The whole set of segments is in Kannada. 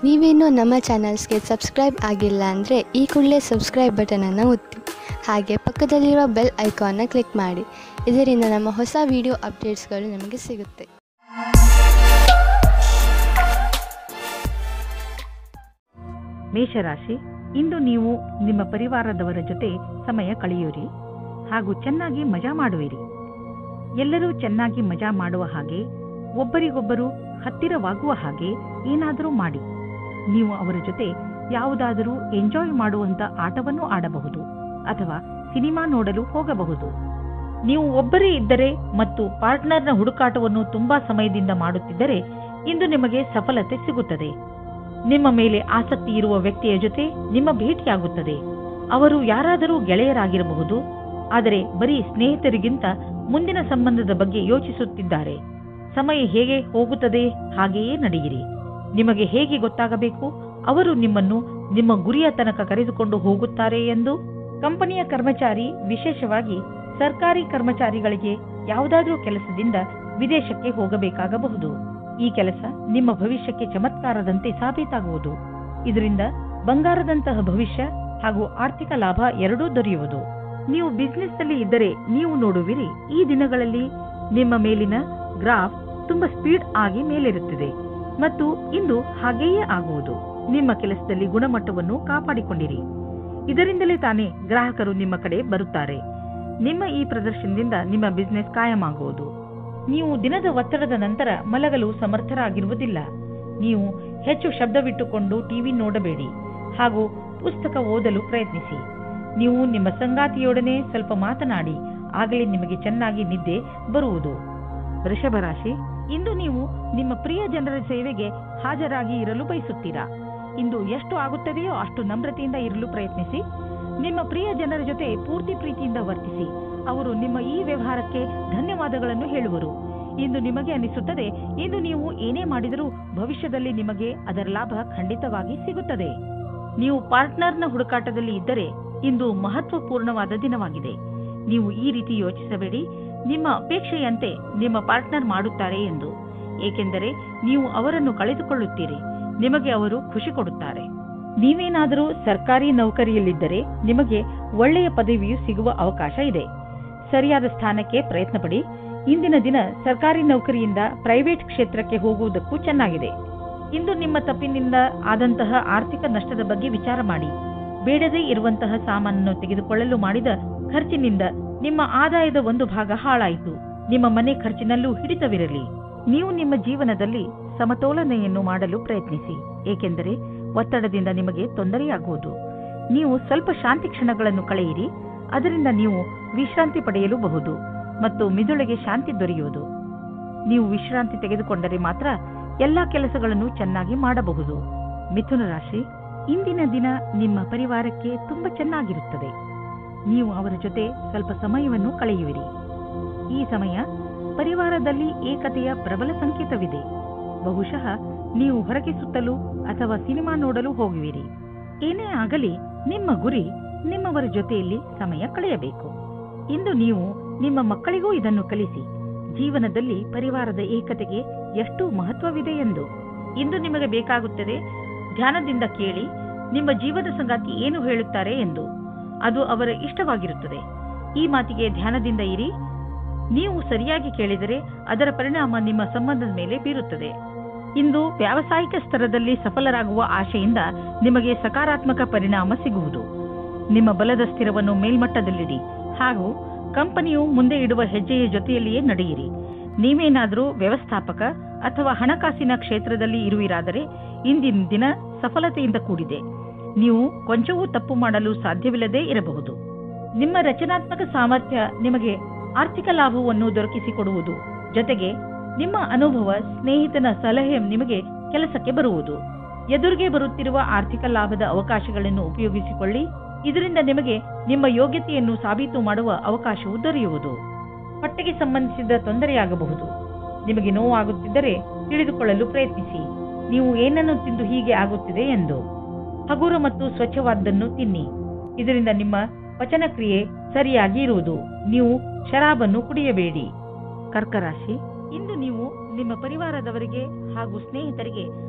ನೀವೇನೂ ನಮ್ಮ ಚಾನಲ್ಸ್ಗೆ ಸಬ್ಸ್ಕ್ರೈಬ್ ಆಗಿಲ್ಲ ಅಂದರೆ ಈ ಕೂಡಲೇ ಸಬ್ಸ್ಕ್ರೈಬ್ ಬಟನನ್ನು ಒತ್ತಿ, ಹಾಗೆ ಪಕ್ಕದಲ್ಲಿರುವ ಬೆಲ್ ಐಕಾನ್ನ ಕ್ಲಿಕ್ ಮಾಡಿ. ಇದರಿಂದ ನಮ್ಮ ಹೊಸ ವಿಡಿಯೋ ಅಪ್ಡೇಟ್ಸ್ಗಳು ನಿಮಗೆ ಸಿಗುತ್ತೆ. ಮೇಷರಾಶಿ, ಇಂದು ನೀವು ನಿಮ್ಮ ಪರಿವಾರದವರ ಜೊತೆ ಸಮಯ ಕಳೆಯುವಿರಿ ಹಾಗೂ ಚೆನ್ನಾಗಿ ಮಜಾ ಮಾಡುವಿರಿ. ಎಲ್ಲರೂ ಚೆನ್ನಾಗಿ ಮಜಾ ಮಾಡುವ ಹಾಗೆ, ಒಬ್ಬರಿಗೊಬ್ಬರು ಹತ್ತಿರವಾಗುವ ಹಾಗೆ ಏನಾದರೂ ಮಾಡಿ. ನೀವು ಅವರ ಜೊತೆ ಯಾವುದಾದರೂ ಎಂಜಾಯ್ ಮಾಡುವಂತ ಆಟವನ್ನು ಆಡಬಹುದು ಅಥವಾ ಸಿನಿಮಾ ನೋಡಲು ಹೋಗಬಹುದು. ನೀವು ಒಬ್ಬರೇ ಇದ್ದರೆ ಮತ್ತು ಪಾರ್ಟ್ನರ್ನ ಹುಡುಕಾಟವನ್ನು ತುಂಬಾ ಸಮಯದಿಂದ ಮಾಡುತ್ತಿದ್ದರೆ ಇಂದು ನಿಮಗೆ ಸಫಲತೆ ಸಿಗುತ್ತದೆ. ನಿಮ್ಮ ಮೇಲೆ ಆಸಕ್ತಿ ಇರುವ ವ್ಯಕ್ತಿಯ ಜೊತೆ ನಿಮ್ಮ ಭೇಟಿಯಾಗುತ್ತದೆ. ಅವರು ಯಾರಾದರೂ ಗೆಳೆಯರಾಗಿರಬಹುದು, ಆದರೆ ಬರೀ ಸ್ನೇಹಿತರಿಗಿಂತ ಮುಂದಿನ ಸಂಬಂಧದ ಬಗ್ಗೆ ಯೋಚಿಸುತ್ತಿದ್ದಾರೆ. ಸಮಯ ಹೇಗೆ ಹೋಗುತ್ತದೆ ಹಾಗೆಯೇ ನಡೆಯಿರಿ. ನಿಮಗೆ ಹೇಗೆ ಗೊತ್ತಾಗಬೇಕು ಅವರು ನಿಮ್ಮನ್ನು ನಿಮ್ಮ ಗುರಿಯ ತನಕ ಕರೆದುಕೊಂಡು ಹೋಗುತ್ತಾರೆ ಎಂದು? ಕಂಪನಿಯ ಕರ್ಮಚಾರಿ, ವಿಶೇಷವಾಗಿ ಸರ್ಕಾರಿ ಕರ್ಮಚಾರಿಗಳಿಗೆ ಯಾವುದಾದ್ರೂ ಕೆಲಸದಿಂದ ವಿದೇಶಕ್ಕೆ ಹೋಗಬೇಕಾಗಬಹುದು. ಈ ಕೆಲಸ ನಿಮ್ಮ ಭವಿಷ್ಯಕ್ಕೆ ಚಮತ್ಕಾರದಂತೆ ಸಾಬೀತಾಗುವುದು. ಇದರಿಂದ ಬಂಗಾರದಂತಹ ಭವಿಷ್ಯ ಹಾಗೂ ಆರ್ಥಿಕ ಲಾಭ ಎರಡೂ ದೊರೆಯುವುದು. ನೀವು ಬಿಸಿನೆಸ್ ನಲ್ಲಿ ಇದ್ದರೆ ನೀವು ನೋಡುವಿರಿ, ಈ ದಿನಗಳಲ್ಲಿ ನಿಮ್ಮ ಮೇಲಿನ ಗ್ರಾಫ್ ತುಂಬಾ ಸ್ಪೀಡ್ ಆಗಿ ಮೇಲೇರುತ್ತಿದೆ ಮತ್ತು ಇಂದು ಹಾಗೆಯೇ ಆಗುವುದು. ನಿಮ್ಮ ಕೆಲಸದಲ್ಲಿ ಗುಣಮಟ್ಟವನ್ನು ಕಾಪಾಡಿಕೊಂಡಿರಿ. ಇದರಿಂದಲೇ ತಾನೇ ಗ್ರಾಹಕರು ನಿಮ್ಮ ಕಡೆ ಬರುತ್ತಾರೆ. ನಿಮ್ಮ ಈ ಪ್ರದರ್ಶನದಿಂದ ನಿಮ್ಮ ಬಿಸಿನೆಸ್ ಕಾಯಮಾಗುವುದು. ನೀವು ದಿನದ ಒತ್ತಡದ ನಂತರ ಮಲಗಲು ಸಮರ್ಥರಾಗಿರುವುದಿಲ್ಲ. ನೀವು ಹೆಚ್ಚು ಶಬ್ದವಿಟ್ಟುಕೊಂಡು ಟಿವಿ ನೋಡಬೇಡಿ ಹಾಗೂ ಪುಸ್ತಕ ಓದಲು ಪ್ರಯತ್ನಿಸಿ. ನೀವು ನಿಮ್ಮ ಸಂಗಾತಿಯೊಡನೆ ಸ್ವಲ್ಪ ಮಾತನಾಡಿ, ಆಗಲೇ ನಿಮಗೆ ಚೆನ್ನಾಗಿ ನಿದ್ದೆ ಬರುವುದು. ವೃಷಭ ರಾಶಿ, ಇಂದು ನೀವು ನಿಮ್ಮ ಪ್ರಿಯ ಜನರ ಸೇವೆಗೆ ಹಾಜರಾಗಿ ಇರಲು ಬಯಸುತ್ತೀರಾ. ಇಂದು ಎಷ್ಟು ಆಗುತ್ತದೆಯೋ ಅಷ್ಟು ನಮ್ರತೆಯಿಂದ ಇರಲು ಪ್ರಯತ್ನಿಸಿ. ನಿಮ್ಮ ಪ್ರಿಯ ಜನರ ಜೊತೆ ಪೂರ್ತಿ ಪ್ರೀತಿಯಿಂದ ವರ್ತಿಸಿ. ಅವರು ನಿಮ್ಮ ಈ ವ್ಯವಹಾರಕ್ಕೆ ಧನ್ಯವಾದಗಳನ್ನು ಹೇಳುವರು. ಇಂದು ನಿಮಗೆ ಅನಿಸುತ್ತದೆ, ಇಂದು ನೀವು ಏನೇ ಮಾಡಿದರೂ ಭವಿಷ್ಯದಲ್ಲಿ ನಿಮಗೆ ಅದರ ಲಾಭ ಖಂಡಿತವಾಗಿ ಸಿಗುತ್ತದೆ. ನೀವು ಪಾರ್ಟ್ನರ್ನ ಹುಡುಕಾಟದಲ್ಲಿ ಇದ್ದರೆ ಇಂದು ಮಹತ್ವಪೂರ್ಣವಾದ ದಿನವಾಗಿದೆ. ನೀವು ಈ ರೀತಿ ಯೋಚಿಸಬೇಡಿ, ನಿಮ್ಮ ಅಪೇಕ್ಷೆಯಂತೆ ನಿಮ್ಮ ಪಾರ್ಟ್ನರ್ ಮಾಡುತ್ತಾರೆ ಎಂದು. ಏಕೆಂದರೆ ನೀವು ಅವರನ್ನು ಕಳೆದುಕೊಳ್ಳುತ್ತೀರಿ, ನಿಮಗೆ ಅವರು ಖುಷಿ ಕೊಡುತ್ತಾರೆ. ನೀವೇನಾದರೂ ಸರ್ಕಾರಿ ನೌಕರಿಯಲ್ಲಿದ್ದರೆ ನಿಮಗೆ ಒಳ್ಳೆಯ ಪದವಿಯು ಸಿಗುವ ಅವಕಾಶ ಇದೆ. ಸರಿಯಾದ ಸ್ಥಾನಕ್ಕೆ ಪ್ರಯತ್ನ ಪಡಿ. ಇಂದಿನ ದಿನ ಸರ್ಕಾರಿ ನೌಕರಿಯಿಂದ ಪ್ರೈವೇಟ್ ಕ್ಷೇತ್ರಕ್ಕೆ ಹೋಗುವುದಕ್ಕೂ ಚೆನ್ನಾಗಿದೆ. ಇಂದು ನಿಮ್ಮ ತಪ್ಪಿನಿಂದ ಆದಂತಹ ಆರ್ಥಿಕ ನಷ್ಟದ ಬಗ್ಗೆ ವಿಚಾರ ಮಾಡಿ. ಬೇಡದೇ ಇರುವಂತಹ ಸಾಮಾನನ್ನು ತೆಗೆದುಕೊಳ್ಳಲು ಮಾಡಿದ ಖರ್ಚಿನಿಂದ ನಿಮ್ಮ ಆದಾಯದ ಒಂದು ಭಾಗ ಹಾಳಾಯಿತು. ನಿಮ್ಮ ಮನೆ ಖರ್ಚಿನಲ್ಲೂ ಹಿಡಿತವಿರಲಿ. ನೀವು ನಿಮ್ಮ ಜೀವನದಲ್ಲಿ ಸಮತೋಲನೆಯನ್ನು ಮಾಡಲು ಪ್ರಯತ್ನಿಸಿ, ಏಕೆಂದರೆ ಒತ್ತಡದಿಂದ ನಿಮಗೆ ತೊಂದರೆಯಾಗುವುದು. ನೀವು ಸ್ವಲ್ಪ ಶಾಂತಿ ಕ್ಷಣಗಳನ್ನು ಕಳೆಯಿರಿ, ಅದರಿಂದ ನೀವು ವಿಶ್ರಾಂತಿ ಪಡೆಯಲೂಬಹುದು ಮತ್ತು ಮಿದುಳಿಗೆ ಶಾಂತಿ ದೊರೆಯುವುದು. ನೀವು ವಿಶ್ರಾಂತಿ ತೆಗೆದುಕೊಂಡರೆ ಮಾತ್ರ ಎಲ್ಲಾ ಕೆಲಸಗಳನ್ನು ಚೆನ್ನಾಗಿ ಮಾಡಬಹುದು. ಮಿಥುನ ರಾಶಿ, ಇಂದಿನ ದಿನ ನಿಮ್ಮ ಪರಿವಾರಕ್ಕೆ ತುಂಬಾ ಚೆನ್ನಾಗಿರುತ್ತದೆ. ನೀವು ಅವರ ಜೊತೆ ಸ್ವಲ್ಪ ಸಮಯವನ್ನು ಕಳೆಯುವಿರಿ. ಈ ಸಮಯ ಪರಿವಾರದಲ್ಲಿ ಏಕತೆಯ ಪ್ರಬಲ ಸಂಕೇತವಿದೆ. ಬಹುಶಃ ನೀವು ಹೊರಗೆ ಸುತ್ತಲು ಅಥವಾ ಸಿನಿಮಾ ನೋಡಲು ಹೋಗುವಿರಿ. ಏನೇ ಆಗಲಿ ನಿಮ್ಮ ಗುರಿ ನಿಮ್ಮವರ ಜೊತೆಯಲ್ಲಿ ಸಮಯ ಕಳೆಯಬೇಕು. ಇಂದು ನೀವು ನಿಮ್ಮ ಮಕ್ಕಳಿಗೂ ಇದನ್ನು ಕಲಿಸಿ, ಜೀವನದಲ್ಲಿ ಪರಿವಾರದ ಏಕತೆಗೆ ಎಷ್ಟು ಮಹತ್ವವಿದೆ ಎಂದು. ಇಂದು ನಿಮಗೆ ಬೇಕಾಗುತ್ತದೆ, ಧ್ಯಾನದಿಂದ ಕೇಳಿ ನಿಮ್ಮ ಜೀವನ ಸಂಗಾತಿ ಏನು ಹೇಳುತ್ತಾರೆ ಎಂದು. ಅದು ಅವರ ಇಷ್ಟವಾಗಿರುತ್ತದೆ. ಈ ಮಾತಿಗೆ ಧ್ಯಾನದಿಂದ ಇರಿ. ನೀವು ಸರಿಯಾಗಿ ಕೇಳಿದರೆ ಅದರ ಪರಿಣಾಮ ನಿಮ್ಮ ಸಂಬಂಧದ ಮೇಲೆ ಬೀರುತ್ತದೆ. ಇಂದು ವ್ಯಾವಸಾಯಿಕ ಸ್ತರದಲ್ಲಿ ಸಫಲರಾಗುವ ಆಶೆಯಿಂದ ನಿಮಗೆ ಸಕಾರಾತ್ಮಕ ಪರಿಣಾಮ ಸಿಗುವುದು. ನಿಮ್ಮ ಬಲದ ಸ್ಥಿರವನ್ನು ಮೇಲ್ಮಟ್ಟದಲ್ಲಿಡಿ ಹಾಗೂ ಕಂಪನಿಯು ಮುಂದೆ ಇಡುವ ಹೆಜ್ಜೆಯ ಜೊತೆಯಲ್ಲಿಯೇ ನಡೆಯಿರಿ. ನೀವೇನಾದರೂ ವ್ಯವಸ್ಥಾಪಕ ಅಥವಾ ಹಣಕಾಸಿನ ಕ್ಷೇತ್ರದಲ್ಲಿ ಇರುವಿರಾದರೆ ಇಂದಿನ ದಿನ ಸಫಲತೆಯಿಂದ ಕೂಡಿದೆ. ನೀವು ಕೊಂಚವೂ ತಪ್ಪು ಮಾಡಲು ಸಾಧ್ಯವಿಲ್ಲದೆ ಇರಬಹುದು. ನಿಮ್ಮ ರಚನಾತ್ಮಕ ಸಾಮರ್ಥ್ಯ ನಿಮಗೆ ಆರ್ಥಿಕ ಲಾಭವನ್ನು ದೊರಕಿಸಿಕೊಡುವುದು. ಜೊತೆಗೆ ನಿಮ್ಮ ಅನುಭವ, ಸ್ನೇಹಿತನ ಸಲಹೆ ನಿಮಗೆ ಕೆಲಸಕ್ಕೆ ಬರುವುದು. ಎದುರಿಗೆ ಬರುತ್ತಿರುವ ಆರ್ಥಿಕ ಲಾಭದ ಅವಕಾಶಗಳನ್ನು ಉಪಯೋಗಿಸಿಕೊಳ್ಳಿ. ಇದರಿಂದ ನಿಮಗೆ ನಿಮ್ಮ ಯೋಗ್ಯತೆಯನ್ನು ಸಾಬೀತು ಮಾಡುವ ಅವಕಾಶವು ದೊರೆಯುವುದು. ಹೊಟ್ಟೆಗೆ ಸಂಬಂಧಿಸಿದ ತೊಂದರೆಯಾಗಬಹುದು. ನಿಮಗೆ ನೋವಾಗುತ್ತಿದ್ದರೆ ತಿಳಿದುಕೊಳ್ಳಲು ಪ್ರಯತ್ನಿಸಿ, ನೀವು ಏನನ್ನು ತಿಂದು ಹೀಗೆ ಆಗುತ್ತಿದೆ ಎಂದು. ಹಗುರ ಮತ್ತು ಸ್ವಚ್ಛವಾದನ್ನು ತಿನ್ನಿ. ಇದರಿಂದ ನಿಮ್ಮ ಪಚನಕ್ರಿಯೆ ಸರಿಯಾಗಿ ಇರುವುದು. ನೀವು ಶರಾಬನ್ನು ಕುಡಿಯಬೇಡಿ. ಕರ್ಕ ರಾಶಿ, ಇಂದು ನೀವು ನಿಮ್ಮ ಪರಿವಾರದವರಿಗೆ ಹಾಗೂ ಸ್ನೇಹಿತರಿಗೆ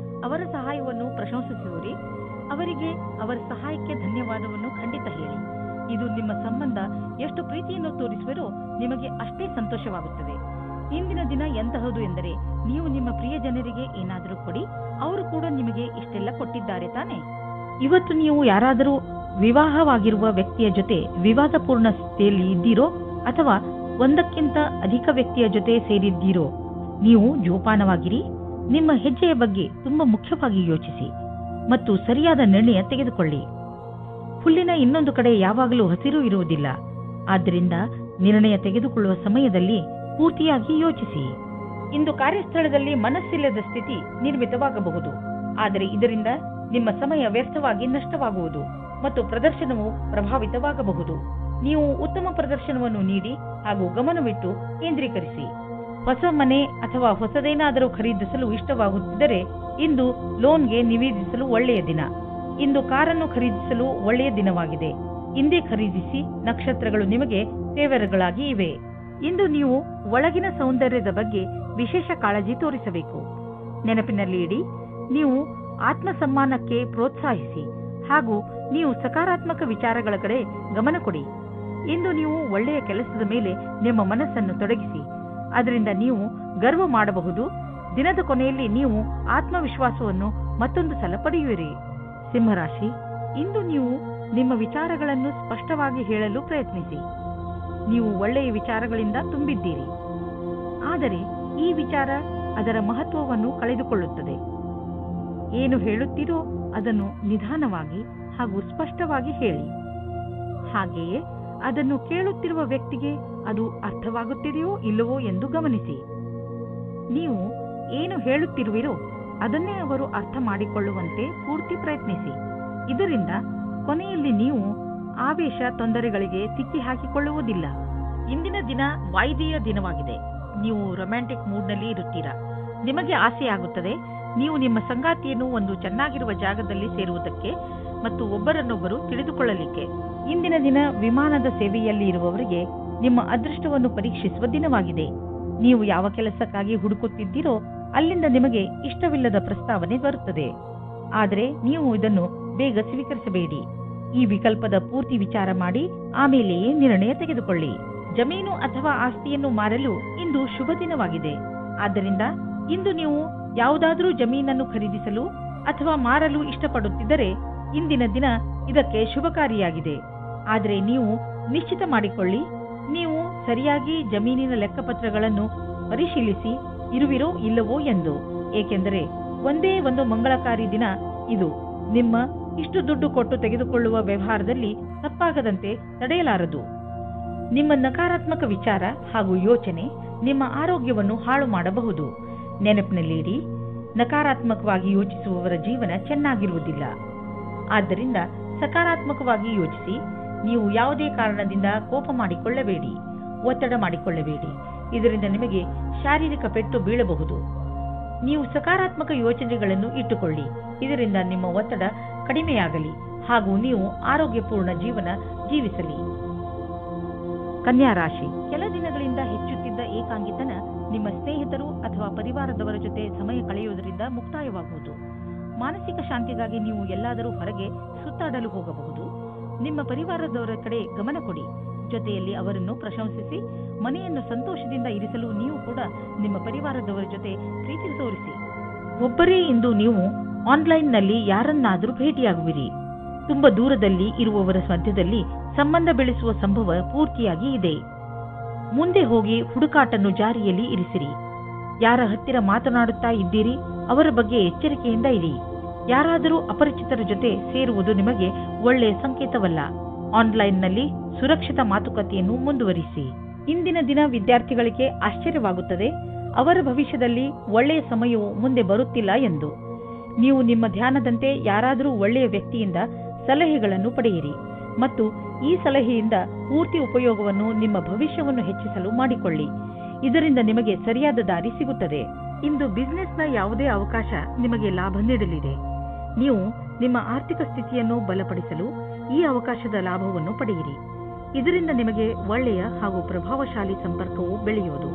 ಅವರ ಸಹಾಯವನ್ನು ಪ್ರಶಂಸಿಸುವಿರಿ. ಅವರಿಗೆ ಅವರ ಸಹಾಯಕ್ಕೆ ಧನ್ಯವಾದವನ್ನು ಖಂಡಿತ ಹೇಳಿ. ಇದು ನಿಮ್ಮ ಸಂಬಂಧ ಎಷ್ಟು ಪ್ರೀತಿಯನ್ನು ತೋರಿಸುವಿರೋ ನಿಮಗೆ ಅಷ್ಟೇ ಸಂತೋಷವಾಗುತ್ತದೆ. ಇಂದಿನ ದಿನ ಎಂತಹದು ಎಂದರೆ, ನೀವು ನಿಮ್ಮ ಪ್ರಿಯ ಜನರಿಗೆ ಏನಾದರೂ ಕೊಡಿ, ಅವರು ಕೂಡ ನಿಮಗೆ ಇಷ್ಟೆಲ್ಲ ಕೊಟ್ಟಿದ್ದಾರೆ ತಾನೆ. ಇವತ್ತು ನೀವು ಯಾರಾದರೂ ವಿವಾಹವಾಗಿರುವ ವ್ಯಕ್ತಿಯ ಜೊತೆ ವಿವಾದಪೂರ್ಣ ಸ್ಥಿತಿಯಲ್ಲಿ ಇದ್ದೀರೋ ಅಥವಾ ಒಂದಕ್ಕಿಂತ ಅಧಿಕ ವ್ಯಕ್ತಿಯ ಜೊತೆ ಸೇರಿದ್ದೀರೋ, ನೀವು ಜೋಪಾನವಾಗಿರಿ. ನಿಮ್ಮ ಹೆಜ್ಜೆಯ ಬಗ್ಗೆ ತುಂಬಾ ಮುಖ್ಯವಾಗಿ ಯೋಚಿಸಿ ಮತ್ತು ಸರಿಯಾದ ನಿರ್ಣಯ ತೆಗೆದುಕೊಳ್ಳಿ. ಹುಲ್ಲಿನ ಇನ್ನೊಂದು ಕಡೆ ಯಾವಾಗಲೂ ಹಸಿರು ಇರುವುದಿಲ್ಲ. ಆದ್ದರಿಂದ ನಿರ್ಣಯ ತೆಗೆದುಕೊಳ್ಳುವ ಸಮಯದಲ್ಲಿ ಪೂರ್ತಿಯಾಗಿ ಯೋಚಿಸಿ. ಇಂದು ಕಾರ್ಯಸ್ಥಳದಲ್ಲಿ ಮನಸ್ಸಿಲ್ಲದ ಸ್ಥಿತಿ ನಿರ್ಮಿತವಾಗಬಹುದು, ಆದರೆ ಇದರಿಂದ ನಿಮ್ಮ ಸಮಯ ವ್ಯರ್ಥವಾಗಿ ನಷ್ಟವಾಗುವುದು ಮತ್ತು ಪ್ರದರ್ಶನವು ಪ್ರಭಾವಿತವಾಗಬಹುದು. ನೀವು ಉತ್ತಮ ಪ್ರದರ್ಶನವನ್ನು ನೀಡಿ ಹಾಗೂ ಗಮನವಿಟ್ಟು ಕೇಂದ್ರೀಕರಿಸಿ. ಹೊಸ ಮನೆ ಅಥವಾ ಹೊಸದೇನಾದರೂ ಖರೀದಿಸಲು ಇಷ್ಟವಾಗುತ್ತಿದ್ದರೆ ಇಂದು ಲೋನ್ಗೆ ನಿವೇದಿಸಲು ಒಳ್ಳೆಯ ದಿನ. ಇಂದು ಕಾರನ್ನು ಖರೀದಿಸಲು ಒಳ್ಳೆಯ ದಿನವಾಗಿದೆ. ಇಂದೇ ಖರೀದಿಸಿ, ನಕ್ಷತ್ರಗಳು ನಿಮಗೆ ಫೇವರ್ಗಳಾಗಿ ಇವೆ. ಇಂದು ನೀವು ಒಳಗಿನ ಸೌಂದರ್ಯದ ಬಗ್ಗೆ ವಿಶೇಷ ಕಾಳಜಿ ತೋರಿಸಬೇಕು. ನೆನಪಿನಲ್ಲಿ ಇಡಿ, ನೀವು ಆತ್ಮಸಮ್ಮಾನಕ್ಕೆ ಪ್ರೋತ್ಸಾಹಿಸಿ ಹಾಗೂ ನೀವು ಸಕಾರಾತ್ಮಕ ವಿಚಾರಗಳ ಕಡೆ ಗಮನ ಕೊಡಿ. ಇಂದು ನೀವು ಒಳ್ಳೆಯ ಕೆಲಸದ ಮೇಲೆ ನಿಮ್ಮ ಮನಸ್ಸನ್ನು ತೊಡಗಿಸಿ, ಅದರಿಂದ ನೀವು ಗರ್ವ ಮಾಡಬಹುದು. ದಿನದ ಕೊನೆಯಲ್ಲಿ ನೀವು ಆತ್ಮವಿಶ್ವಾಸವನ್ನು ಮತ್ತೊಂದು ಸಲ ಪಡೆಯುವಿರಿ. ಸಿಂಹರಾಶಿ, ಇಂದು ನೀವು ನಿಮ್ಮ ವಿಚಾರಗಳನ್ನು ಸ್ಪಷ್ಟವಾಗಿ ಹೇಳಲು ಪ್ರಯತ್ನಿಸಿ. ನೀವು ಒಳ್ಳೆಯ ವಿಚಾರಗಳಿಂದ ತುಂಬಿದ್ದೀರಿ, ಆದರೆ ಈ ವಿಚಾರ ಅದರ ಮಹತ್ವವನ್ನು ಕಳೆದುಕೊಳ್ಳುತ್ತದೆ. ಏನು ಹೇಳುತ್ತೀರೋ ಅದನ್ನು ನಿಧಾನವಾಗಿ ಹಾಗೂ ಸ್ಪಷ್ಟವಾಗಿ ಹೇಳಿ. ಹಾಗೆಯೇ ಅದನ್ನು ಕೇಳುತ್ತಿರುವ ವ್ಯಕ್ತಿಗೆ ಅದು ಅರ್ಥವಾಗುತ್ತಿದೆಯೋ ಇಲ್ಲವೋ ಎಂದು ಗಮನಿಸಿ. ನೀವು ಏನು ಹೇಳುತ್ತಿರುವಿರೋ ಅದನ್ನೇ ಅವರು ಅರ್ಥ ಮಾಡಿಕೊಳ್ಳುವಂತೆ ಪೂರ್ತಿ ಪ್ರಯತ್ನಿಸಿ. ಇದರಿಂದ ಕೊನೆಯಲ್ಲಿ ನೀವು ಆವೇಶ ತೊಂದರೆಗಳಿಗೆ ಸಿಕ್ಕಿ ಹಾಕಿಕೊಳ್ಳುವುದಿಲ್ಲ. ಇಂದಿನ ದಿನ ವಾಯಿದೆಯ ದಿನವಾಗಿದೆ. ನೀವು ರೊಮ್ಯಾಂಟಿಕ್ ಮೂಡ್ನಲ್ಲಿ ಇರುತ್ತೀರಾ. ನಿಮಗೆ ಆಸೆಯಾಗುತ್ತದೆ ನೀವು ನಿಮ್ಮ ಸಂಗಾತಿಯನ್ನು ಒಂದು ಚೆನ್ನಾಗಿರುವ ಜಾಗದಲ್ಲಿ ಸೇರುವುದಕ್ಕೆ ಮತ್ತು ಒಬ್ಬರನ್ನೊಬ್ಬರು ತಿಳಿದುಕೊಳ್ಳಲಿಕ್ಕೆ. ಇಂದಿನ ದಿನ ವಿಮಾನದ ಸೇವೆಯಲ್ಲಿ ಇರುವವರಿಗೆ ನಿಮ್ಮ ಅದೃಷ್ಟವನ್ನು ಪರೀಕ್ಷಿಸುವ ದಿನವಾಗಿದೆ. ನೀವು ಯಾವ ಕೆಲಸಕ್ಕಾಗಿ ಹುಡುಕುತ್ತಿದ್ದೀರೋ ಅಲ್ಲಿಂದ ನಿಮಗೆ ಇಷ್ಟವಿಲ್ಲದ ಪ್ರಸ್ತಾವನೆ ಬರುತ್ತದೆ, ಆದರೆ ನೀವು ಇದನ್ನು ಬೇಗ ಸ್ವೀಕರಿಸಬೇಡಿ. ಈ ವಿಕಲ್ಪದ ಪೂರ್ತಿ ವಿಚಾರ ಮಾಡಿ ಆಮೇಲೆಯೇ ನಿರ್ಣಯ ತೆಗೆದುಕೊಳ್ಳಿ. ಜಮೀನು ಅಥವಾ ಆಸ್ತಿಯನ್ನು ಮಾರಲು ಇಂದು ಶುಭ ದಿನವಾಗಿದೆ. ಆದ್ದರಿಂದ ಇಂದು ನೀವು ಯಾವುದಾದರೂ ಜಮೀನನ್ನು ಖರೀದಿಸಲು ಅಥವಾ ಮಾರಲು ಇಷ್ಟಪಡುತ್ತಿದ್ದರೆ ಇಂದಿನ ದಿನ ಇದಕ್ಕೆ ಶುಭಕಾರಿಯಾಗಿದೆ. ಆದರೆ ನೀವು ನಿಶ್ಚಿತ ಮಾಡಿಕೊಳ್ಳಿ, ನೀವು ಸರಿಯಾಗಿ ಜಮೀನಿನ ಲೆಕ್ಕಪತ್ರಗಳನ್ನು ಪರಿಶೀಲಿಸಿ ಇರುವಿರೋ ಇಲ್ಲವೋ ಎಂದು. ಏಕೆಂದರೆ ಒಂದೇ ಒಂದು ಮಂಗಳಕಾರಿ ದಿನ ಇದು. ನಿಮ್ಮ ಇಷ್ಟು ದುಡ್ಡು ಕೊಟ್ಟು ತೆಗೆದುಕೊಳ್ಳುವ ವ್ಯವಹಾರದಲ್ಲಿ ತಪ್ಪಾಗದಂತೆ ತಡೆಯಲಾರದು. ನಿಮ್ಮ ನಕಾರಾತ್ಮಕ ವಿಚಾರ ಹಾಗೂ ಯೋಚನೆ ನಿಮ್ಮ ಆರೋಗ್ಯವನ್ನು ಹಾಳು ಮಾಡಬಹುದು. ನೆನಪಿನಲ್ಲಿಡಿ, ನಕಾರಾತ್ಮಕವಾಗಿ ಯೋಚಿಸುವವರ ಜೀವನ ಚೆನ್ನಾಗಿರುವುದಿಲ್ಲ. ಆದ್ದರಿಂದ ಸಕಾರಾತ್ಮಕವಾಗಿ ಯೋಚಿಸಿ. ನೀವು ಯಾವುದೇ ಕಾರಣದಿಂದ ಕೋಪ ಮಾಡಿಕೊಳ್ಳಬೇಡಿ, ಒತ್ತಡ ಮಾಡಿಕೊಳ್ಳಬೇಡಿ. ಇದರಿಂದ ನಿಮಗೆ ಶಾರೀರಿಕ ಪೆಟ್ಟು ಬೀಳಬಹುದು. ನೀವು ಸಕಾರಾತ್ಮಕ ಯೋಚನೆಗಳನ್ನು ಇಟ್ಟುಕೊಳ್ಳಿ. ಇದರಿಂದ ನಿಮ್ಮ ಒತ್ತಡ ಕಡಿಮೆಯಾಗಲಿ ಹಾಗೂ ನೀವು ಆರೋಗ್ಯಪೂರ್ಣ ಜೀವನ ಜೀವಿಸಲಿ. ಕನ್ಯಾ ರಾಶಿ, ಕೆಲ ದಿನಗಳಿಂದ ಹೆಚ್ಚುತ್ತಿದ್ದ ಏಕಾಂಗಿತನ ನಿಮ್ಮ ಸ್ನೇಹಿತರು ಅಥವಾ ಪರಿವಾರದವರ ಜೊತೆ ಸಮಯ ಕಳೆಯುವುದರಿಂದ ಮುಕ್ತಾಯವಾಗುವುದು. ಮಾನಸಿಕ ಶಾಂತಿಗಾಗಿ ನೀವು ಎಲ್ಲಾದರೂ ಹೊರಗೆ ಸುತ್ತಾಡಲು ಹೋಗಬಹುದು. ನಿಮ್ಮ ಪರಿವಾರದವರ ಕಡೆ ಗಮನ ಕೊಡಿ. ಜೊತೆಯಲ್ಲಿ ಅವರನ್ನು ಪ್ರಶಂಸಿಸಿ. ಮನೆಯನ್ನು ಸಂತೋಷದಿಂದ ಇರಿಸಲು ನೀವು ಕೂಡ ನಿಮ್ಮ ಪರಿವಾರದವರ ಜೊತೆ ಪ್ರೀತಿ ತೋರಿಸಿ. ಒಬ್ಬರೇ ಇಂದು ನೀವು ಆನ್ಲೈನ್ನಲ್ಲಿ ಯಾರನ್ನಾದರೂ ಭೇಟಿಯಾಗುವಿರಿ. ತುಂಬಾ ದೂರದಲ್ಲಿ ಇರುವವರ ಮಧ್ಯದಲ್ಲಿ ಸಂಬಂಧ ಬೆಳೆಸುವ ಸಂಭವ ಪೂರ್ತಿಯಾಗಿ ಇದೆ. ಮುಂದೆ ಹೋಗಿ ಹುಡುಕಾಟನ್ನು ಜಾರಿಯಲ್ಲಿ ಇರಿಸಿರಿ. ಯಾರ ಹತ್ತಿರ ಮಾತನಾಡುತ್ತಾ ಇದ್ದೀರಿ ಅವರ ಬಗ್ಗೆ ಎಚ್ಚರಿಕೆಯಿಂದ ಇರಿ. ಯಾರಾದರೂ ಅಪರಿಚಿತರ ಜೊತೆ ಸೇರುವುದು ನಿಮಗೆ ಒಳ್ಳೆಯ ಸಂಕೇತವಲ್ಲ. ಆನ್ಲೈನ್ನಲ್ಲಿ ಸುರಕ್ಷಿತ ಮಾತುಕತೆಯನ್ನು ಮುಂದುವರಿಸಿ. ಇಂದಿನ ದಿನ ವಿದ್ಯಾರ್ಥಿಗಳಿಗೆ ಆಶ್ಚರ್ಯವಾಗುತ್ತದೆ, ಅವರ ಭವಿಷ್ಯದಲ್ಲಿ ಒಳ್ಳೆಯ ಸಮಯವು ಮುಂದೆ ಬರುತ್ತಿಲ್ಲ ಎಂದು. ನೀವು ನಿಮ್ಮ ಧ್ಯಾನದಂತೆ ಯಾರಾದರೂ ಒಳ್ಳೆಯ ವ್ಯಕ್ತಿಯಿಂದ ಸಲಹೆಗಳನ್ನು ಪಡೆಯಿರಿ ಮತ್ತು ಈ ಸಲಹೆಯಿಂದ ಪೂರ್ತಿ ಉಪಯೋಗವನ್ನು ನಿಮ್ಮ ಭವಿಷ್ಯವನ್ನು ಹೆಚ್ಚಿಸಲು ಮಾಡಿಕೊಳ್ಳಿ. ಇದರಿಂದ ನಿಮಗೆ ಸರಿಯಾದ ದಾರಿ ಸಿಗುತ್ತದೆ. ಇಂದು ಬಿಸಿನೆಸ್ನ ಯಾವುದೇ ಅವಕಾಶ ನಿಮಗೆ ಲಾಭ ನೀಡಲಿದೆ. ನೀವು ನಿಮ್ಮ ಆರ್ಥಿಕ ಸ್ಥಿತಿಯನ್ನು ಬಲಪಡಿಸಲು ಈ ಅವಕಾಶದ ಲಾಭವನ್ನು ಪಡೆಯಿರಿ. ಇದರಿಂದ ನಿಮಗೆ ಒಳ್ಳೆಯ ಹಾಗೂ ಪ್ರಭಾವಶಾಲಿ ಸಂಪರ್ಕವು ಬೆಳೆಯುವುದು.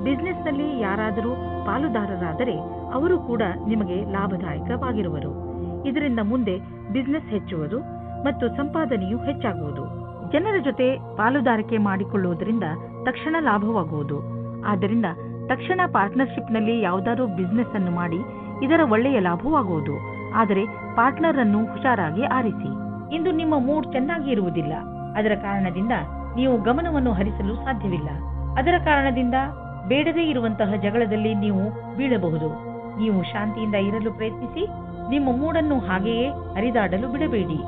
ಬಿಸ್ನೆಸ್ನಲ್ಲಿ ಯಾರಾದರೂ ಪಾಲುದಾರರಾದರೆ ಅವರು ಕೂಡ ನಿಮಗೆ ಲಾಭದಾಯಕವಾಗಿರುವರು. ಇದರಿಂದ ಮುಂದೆ ಬಿಸ್ನೆಸ್ ಹೆಚ್ಚುವುದು ಮತ್ತು ಸಂಪಾದನೆಯು ಹೆಚ್ಚಾಗುವುದು. ಜನರ ಜೊತೆ ಪಾಲುದಾರಿಕೆ ಮಾಡಿಕೊಳ್ಳುವುದರಿಂದ ತಕ್ಷಣ ಲಾಭವಾಗುವುದು. ಆದ್ದರಿಂದ ತಕ್ಷಣ ಪಾರ್ಟ್ನರ್ಶಿಪ್ನಲ್ಲಿ ಯಾವುದಾದ್ರೂ ಬಿಸ್ನೆಸ್ ಅನ್ನು ಮಾಡಿ ಇದರ ಒಳ್ಳೆಯ ಲಾಭವಾಗುವುದು. ಆದರೆ ಪಾರ್ಟ್ನರ್ ಅನ್ನು ಹುಷಾರಾಗಿ ಆರಿಸಿ. ಇಂದು ನಿಮ್ಮ ಮೂಡ್ ಚೆನ್ನಾಗಿ ಇರುವುದಿಲ್ಲ. ಅದರ ಕಾರಣದಿಂದ ನೀವು ಗಮನವನ್ನು ಹರಿಸಲು ಸಾಧ್ಯವಿಲ್ಲ. ಅದರ ಕಾರಣದಿಂದ ಬೇಡದೇ ಇರುವಂತಹ ಜಗಳದಲ್ಲಿ ನೀವು ಬೀಳಬಹುದು. ನೀವು ಶಾಂತಿಯಿಂದ ಇರಲು ಪ್ರಯತ್ನಿಸಿ. ನಿಮ್ಮ ಮೂಡನ್ನು ಹಾಗೆಯೇ ಹರಿದಾಡಲು ಬಿಡಬೇಡಿ.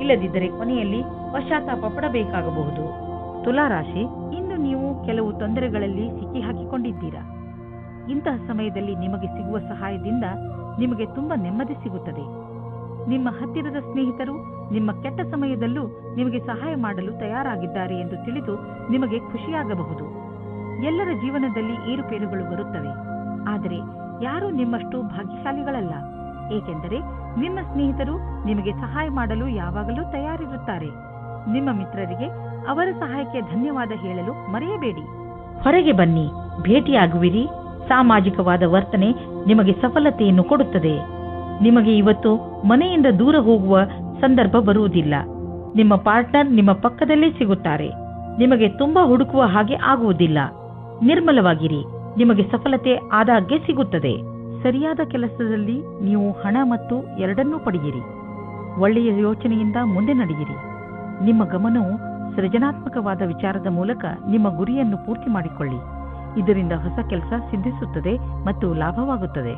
ಇಲ್ಲದಿದ್ದರೆ ಕೊನೆಯಲ್ಲಿ ಪಶ್ಚಾತ್ತಾಪ ಪಡಬೇಕಾಗಬಹುದು. ತುಲಾರಾಶಿ, ಇಂದು ನೀವು ಕೆಲವು ತೊಂದರೆಗಳಲ್ಲಿ ಸಿಕ್ಕಿ ಹಾಕಿಕೊಂಡಿದ್ದೀರಾ. ಇಂತಹ ಸಮಯದಲ್ಲಿ ನಿಮಗೆ ಸಿಗುವ ಸಹಾಯದಿಂದ ನಿಮಗೆ ತುಂಬಾ ನೆಮ್ಮದಿ ಸಿಗುತ್ತದೆ. ನಿಮ್ಮ ಹತ್ತಿರದ ಸ್ನೇಹಿತರು ನಿಮ್ಮ ಕೆಟ್ಟ ಸಮಯದಲ್ಲೂ ನಿಮಗೆ ಸಹಾಯ ಮಾಡಲು ತಯಾರಾಗಿದ್ದಾರೆ ಎಂದು ತಿಳಿದು ನಿಮಗೆ ಖುಷಿಯಾಗಬಹುದು. ಎಲ್ಲರ ಜೀವನದಲ್ಲಿ ಏರುಪೇರುಗಳು ಬರುತ್ತವೆ. ಆದರೆ ಯಾರೂ ನಿಮ್ಮಷ್ಟು ಭಾಗ್ಯಶಾಲಿಗಳಲ್ಲ. ಏಕೆಂದರೆ ನಿಮ್ಮ ಸ್ನೇಹಿತರು ನಿಮಗೆ ಸಹಾಯ ಮಾಡಲು ಯಾವಾಗಲೂ ತಯಾರಿರುತ್ತಾರೆ. ನಿಮ್ಮ ಮಿತ್ರರಿಗೆ ಅವರ ಸಹಾಯಕ್ಕೆ ಧನ್ಯವಾದ ಹೇಳಲು ಮರೆಯಬೇಡಿ. ಹೊರಗೆ ಬನ್ನಿ, ಭೇಟಿಯಾಗುವಿರಿ. ಸಾಮಾಜಿಕವಾದ ವರ್ತನೆ ನಿಮಗೆ ಸಫಲತೆಯನ್ನು ಕೊಡುತ್ತದೆ. ನಿಮಗೆ ಇವತ್ತು ಮನೆಯಿಂದ ದೂರ ಹೋಗುವ ಸಂದರ್ಭ ಬರುವುದಿಲ್ಲ. ನಿಮ್ಮ ಪಾರ್ಟ್ನರ್ ನಿಮ್ಮ ಪಕ್ಕದಲ್ಲೇ ಸಿಗುತ್ತಾರೆ. ನಿಮಗೆ ತುಂಬಾ ಹುಡುಕುವ ಹಾಗೆ ಆಗುವುದಿಲ್ಲ. ನಿರ್ಮಲವಾಗಿರಿ, ನಿಮಗೆ ಸಫಲತೆ ಆದಾಗ್ಗೆ ಸಿಗುತ್ತದೆ. ಸರಿಯಾದ ಕೆಲಸದಲ್ಲಿ ನೀವು ಹಣ ಮತ್ತು ಎರಡನ್ನೂ ಪಡೆಯಿರಿ. ಒಳ್ಳೆಯ ಯೋಚನೆಯಿಂದ ಮುಂದೆ ನಡೆಯಿರಿ. ನಿಮ್ಮ ಗಮನವು ಸೃಜನಾತ್ಮಕವಾದ ವಿಚಾರದ ಮೂಲಕ ನಿಮ್ಮ ಗುರಿಯನ್ನು ಪೂರ್ತಿ ಮಾಡಿಕೊಳ್ಳಿ. ಇದರಿಂದ ಹೊಸ ಕೆಲಸ ಸಿದ್ಧಿಸುತ್ತದೆ ಮತ್ತು ಲಾಭವಾಗುತ್ತದೆ.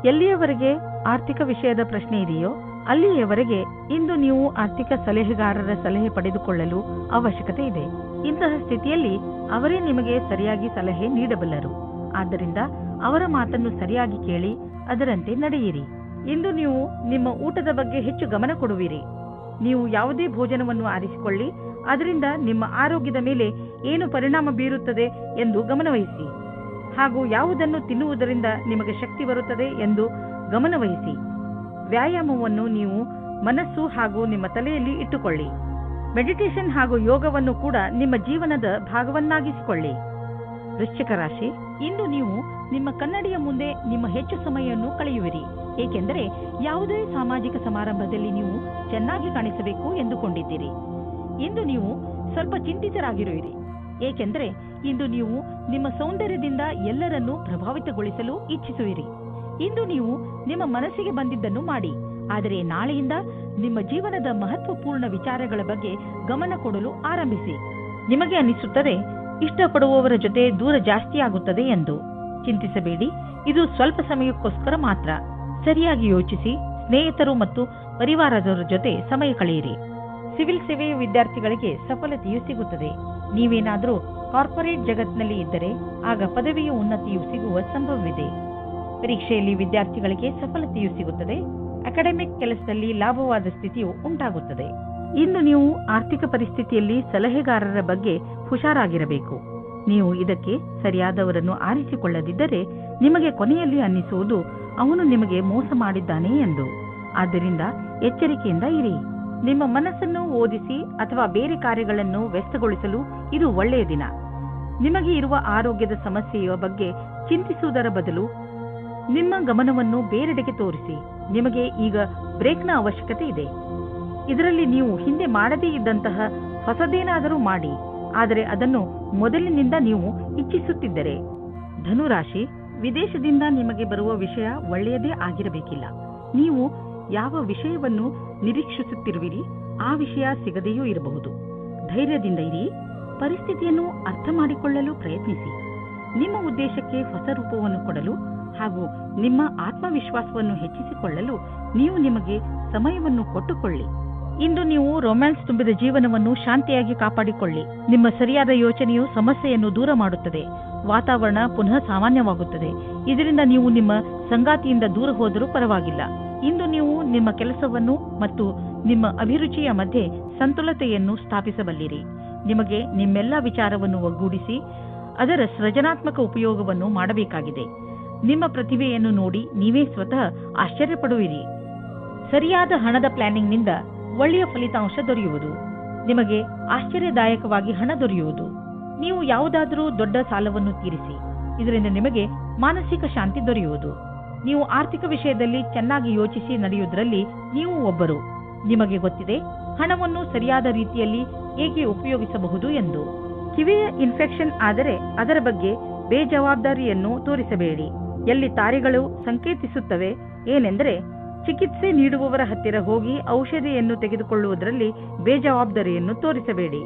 ಎಲ್ಲಿಯವರೆಗೆ ಆರ್ಥಿಕ ವಿಷಯದ ಪ್ರಶ್ನೆ ಇದೆಯೋ ಅಲ್ಲಿಯವರೆಗೆ ಇಂದು ನೀವು ಆರ್ಥಿಕ ಸಲಹೆಗಾರರ ಸಲಹೆ ಪಡೆದುಕೊಳ್ಳಲು ಅವಶ್ಯಕತೆ ಇದೆ. ಇಂತಹ ಸ್ಥಿತಿಯಲ್ಲಿ ಅವರೇ ನಿಮಗೆ ಸರಿಯಾಗಿ ಸಲಹೆ ನೀಡಬಲ್ಲರು. ಆದ್ದರಿಂದ ಅವರ ಮಾತನ್ನು ಸರಿಯಾಗಿ ಕೇಳಿ ಅದರಂತೆ ನಡೆಯಿರಿ. ಇಂದು ನೀವು ನಿಮ್ಮ ಊಟದ ಬಗ್ಗೆ ಹೆಚ್ಚು ಗಮನ ಕೊಡುವಿರಿ. ನೀವು ಯಾವುದೇ ಭೋಜನವನ್ನು ಆರಿಸಿಕೊಳ್ಳಿ, ಅದರಿಂದ ನಿಮ್ಮ ಆರೋಗ್ಯದ ಮೇಲೆ ಏನು ಪರಿಣಾಮ ಬೀರುತ್ತದೆ ಎಂದು ಗಮನವಹಿಸಿ. ಹಾಗೂ ಯಾವುದನ್ನು ತಿನ್ನುವುದರಿಂದ ನಿಮಗೆ ಶಕ್ತಿ ಬರುತ್ತದೆ ಎಂದು ಗಮನವಹಿಸಿ. ವ್ಯಾಯಾಮವನ್ನು ನೀವು ಮನಸ್ಸು ಹಾಗೂ ನಿಮ್ಮ ತಲೆಯಲ್ಲಿ ಇಟ್ಟುಕೊಳ್ಳಿ. ಮೆಡಿಟೇಷನ್ ಹಾಗೂ ಯೋಗವನ್ನು ಕೂಡ ನಿಮ್ಮ ಜೀವನದ ಭಾಗವನ್ನಾಗಿಸಿಕೊಳ್ಳಿ. ವೃಶ್ಚಿಕ ರಾಶಿ, ಇಂದು ನೀವು ನಿಮ್ಮ ಕನ್ನಡಿಯ ಮುಂದೆ ನಿಮ್ಮ ಹೆಚ್ಚು ಸಮಯವನ್ನು ಕಳೆಯುವಿರಿ. ಏಕೆಂದರೆ ಯಾವುದೇ ಸಾಮಾಜಿಕ ಸಮಾರಂಭದಲ್ಲಿ ನೀವು ಚೆನ್ನಾಗಿ ಕಾಣಿಸಬೇಕು ಎಂದುಕೊಂಡಿದ್ದೀರಿ. ಇಂದು ನೀವು ಸ್ವಲ್ಪ ಚಿಂತಿತರಾಗಿರುವಿರಿ. ಏಕೆಂದರೆ ಇಂದು ನೀವು ನಿಮ್ಮ ಸೌಂದರ್ಯದಿಂದ ಎಲ್ಲರನ್ನೂ ಪ್ರಭಾವಿತಗೊಳಿಸಲು ಇಚ್ಛಿಸುವಿರಿ. ಇಂದು ನೀವು ನಿಮ್ಮ ಮನಸ್ಸಿಗೆ ಬಂದಿದ್ದನ್ನು ಮಾಡಿ. ಆದರೆ ನಾಳೆಯಿಂದ ನಿಮ್ಮ ಜೀವನದ ಮಹತ್ವಪೂರ್ಣ ವಿಚಾರಗಳ ಬಗ್ಗೆ ಗಮನ ಕೊಡಲು ಆರಂಭಿಸಿ. ನಿಮಗೆ ಅನಿಸುತ್ತದೆ ಇಷ್ಟಪಡುವವರ ಜೊತೆ ದೂರ ಜಾಸ್ತಿ ಆಗುತ್ತದೆ ಎಂದು. ಚಿಂತಿಸಬೇಡಿ, ಇದು ಸ್ವಲ್ಪ ಸಮಯಕ್ಕೋಸ್ಕರ ಮಾತ್ರ. ಸರಿಯಾಗಿ ಯೋಚಿಸಿ. ಸ್ನೇಹಿತರು ಮತ್ತು ಪರಿವಾರದವರ ಜೊತೆ ಸಮಯ ಕಳೆಯಿರಿ. ಸಿವಿಲ್ ಸೇವೆಯ ವಿದ್ಯಾರ್ಥಿಗಳಿಗೆ ಸಫಲತೆಯು ಸಿಗುತ್ತದೆ. ನೀವೇನಾದರೂ ಕಾರ್ಪೊರೇಟ್ ಜಗತ್ತಿನಲ್ಲಿ ಇದ್ದರೆ ಆಗ ಪದವಿಯ ಉನ್ನತಿಯು ಸಿಗುವ ಸಂಭವವಿದೆ. ಪರೀಕ್ಷೆಯಲ್ಲಿ ವಿದ್ಯಾರ್ಥಿಗಳಿಗೆ ಸಫಲತೆಯು ಸಿಗುತ್ತದೆ. ಅಕಾಡೆಮಿಕ್ ಕೆಲಸದಲ್ಲಿ ಲಾಭವಾದ ಸ್ಥಿತಿಯು ಉಂಟಾಗುತ್ತದೆ. ಇಂದು ನೀವು ಆರ್ಥಿಕ ಪರಿಸ್ಥಿತಿಯಲ್ಲಿ ಸಲಹೆಗಾರರ ಬಗ್ಗೆ ಹುಷಾರಾಗಿರಬೇಕು. ನೀವು ಇದಕ್ಕೆ ಸರಿಯಾದವರನ್ನು ಆರಿಸಿಕೊಳ್ಳದಿದ್ದರೆ ನಿಮಗೆ ಕೊನೆಯಲ್ಲಿ ಅನ್ನಿಸುವುದು ಅವನು ನಿಮಗೆ ಮೋಸ ಮಾಡಿದ್ದಾನೆ ಎಂದು. ಆದ್ದರಿಂದ ಎಚ್ಚರಿಕೆಯಿಂದ ಇರಿ. ನಿಮ್ಮ ಮನಸ್ಸನ್ನು ಓದಿಸಿ ಅಥವಾ ಬೇರೆ ಕಾರ್ಯಗಳನ್ನು ವ್ಯಸ್ತಗೊಳಿಸಲು ಇದು ಒಳ್ಳೆಯ ದಿನ. ನಿಮಗೆ ಇರುವ ಆರೋಗ್ಯದ ಸಮಸ್ಯೆಯ ಬಗ್ಗೆ ಚಿಂತಿಸುವುದರ ಬದಲು ನಿಮ್ಮ ಗಮನವನ್ನು ಬೇರೆಡೆಗೆ ತೋರಿಸಿ. ನಿಮಗೆ ಈಗ ಬ್ರೇಕ್ನ ಅವಶ್ಯಕತೆ ಇದೆ. ಇದರಲ್ಲಿ ನೀವು ಹಿಂದೆ ಮಾಡದೇ ಇದ್ದಂತಹ ಹೊಸದೇನಾದರೂ ಮಾಡಿ, ಆದರೆ ಅದನ್ನು ಮೊದಲಿನಿಂದ ನೀವು ಇಚ್ಛಿಸುತ್ತಿದ್ದರೆ. ಧನುರಾಶಿ, ವಿದೇಶದಿಂದ ನಿಮಗೆ ಬರುವ ವಿಷಯ ಒಳ್ಳೆಯದೇ ಆಗಿರಬೇಕಿಲ್ಲ. ನೀವು ಯಾವ ವಿಷಯವನ್ನು ನಿರೀಕ್ಷಿಸುತ್ತಿರುವಿರಿ ಆ ವಿಷಯ ಸಿಗದೆಯೂ ಇರಬಹುದು. ಧೈರ್ಯದಿಂದ ಇರಿ. ಪರಿಸ್ಥಿತಿಯನ್ನು ಅರ್ಥ ಮಾಡಿಕೊಳ್ಳಲು ಪ್ರಯತ್ನಿಸಿ. ನಿಮ್ಮ ಉದ್ದೇಶಕ್ಕೆ ಹೊಸ ರೂಪವನ್ನು ಕೊಡಲು ಹಾಗೂ ನಿಮ್ಮ ಆತ್ಮವಿಶ್ವಾಸವನ್ನು ಹೆಚ್ಚಿಸಿಕೊಳ್ಳಲು ನೀವು ನಿಮಗೆ ಸಮಯವನ್ನು ಕೊಟ್ಟುಕೊಳ್ಳಿ. ಇಂದು ನೀವು ರೊಮ್ಯಾನ್ಸ್ ತುಂಬಿದ ಜೀವನವನ್ನು ಶಾಂತಿಯಾಗಿ ಕಾಪಾಡಿಕೊಳ್ಳಿ. ನಿಮ್ಮ ಸರಿಯಾದ ಯೋಚನೆಯು ಸಮಸ್ಯೆಯನ್ನು ದೂರ ಮಾಡುತ್ತದೆ. ವಾತಾವರಣ ಪುನಃ ಸಾಮಾನ್ಯವಾಗುತ್ತದೆ. ಇದರಿಂದ ನೀವು ನಿಮ್ಮ ಸಂಗಾತಿಯಿಂದ ದೂರ ಹೋದರೂ ಪರವಾಗಿಲ್ಲ. ಇಂದು ನೀವು ನಿಮ್ಮ ಕೆಲಸವನ್ನು ಮತ್ತು ನಿಮ್ಮ ಅಭಿರುಚಿಯ ಮಧ್ಯೆ ಸಂತುಲತೆಯನ್ನು ಸ್ಥಾಪಿಸಬಲ್ಲಿರಿ. ನಿಮಗೆ ನಿಮ್ಮೆಲ್ಲ ವಿಚಾರವನ್ನು ಒಗ್ಗೂಡಿಸಿ ಅದರ ಸೃಜನಾತ್ಮಕ ಉಪಯೋಗವನ್ನು ಮಾಡಬೇಕಾಗಿದೆ. ನಿಮ್ಮ ಪ್ರತಿಭೆಯನ್ನು ನೋಡಿ ನೀವೇ ಸ್ವತಃ ಆಶ್ಚರ್ಯಪಡುವಿರಿ. ಸರಿಯಾದ ಹಣದ ಪ್ಲಾನಿಂಗ್ನಿಂದ ಒಳ್ಳೆಯ ಫಲಿತಾಂಶ ದೊರೆಯುವುದು. ನಿಮಗೆ ಆಶ್ಚರ್ಯದಾಯಕವಾಗಿ ಹಣ ದೊರೆಯುವುದು. ನೀವು ಯಾವುದಾದರೂ ದೊಡ್ಡ ಸಾಲವನ್ನು ತೀರಿಸಿ. ಇದರಿಂದ ನಿಮಗೆ ಮಾನಸಿಕ ಶಾಂತಿ ದೊರೆಯುವುದು. ನೀವು ಆರ್ಥಿಕ ವಿಷಯದಲ್ಲಿ ಚೆನ್ನಾಗಿ ಯೋಚಿಸಿ ನಡೆಯುವುದರಲ್ಲಿ ನೀವು ಒಬ್ಬರು. ನಿಮಗೆ ಗೊತ್ತಿದೆ ಹಣವನ್ನು ಸರಿಯಾದ ರೀತಿಯಲ್ಲಿ ಹೇಗೆ ಉಪಯೋಗಿಸಬಹುದು ಎಂದು. ಕಿವಿಯ ಇನ್ಫೆಕ್ಷನ್ ಆದರೆ ಅದರ ಬಗ್ಗೆ ಬೇಜವಾಬ್ದಾರಿಯನ್ನು ತೋರಿಸಬೇಡಿ. ಎಲ್ಲಿ ತಾರೆಗಳು ಸಂಕೇತಿಸುತ್ತವೆ ಏನೆಂದರೆ ಚಿಕಿತ್ಸೆ ನೀಡುವವರ ಹತ್ತಿರ ಹೋಗಿ ಔಷಧಿಯನ್ನು ತೆಗೆದುಕೊಳ್ಳುವುದರಲ್ಲಿ ಬೇಜವಾಬ್ದಾರಿಯನ್ನು ತೋರಿಸಬೇಡಿ.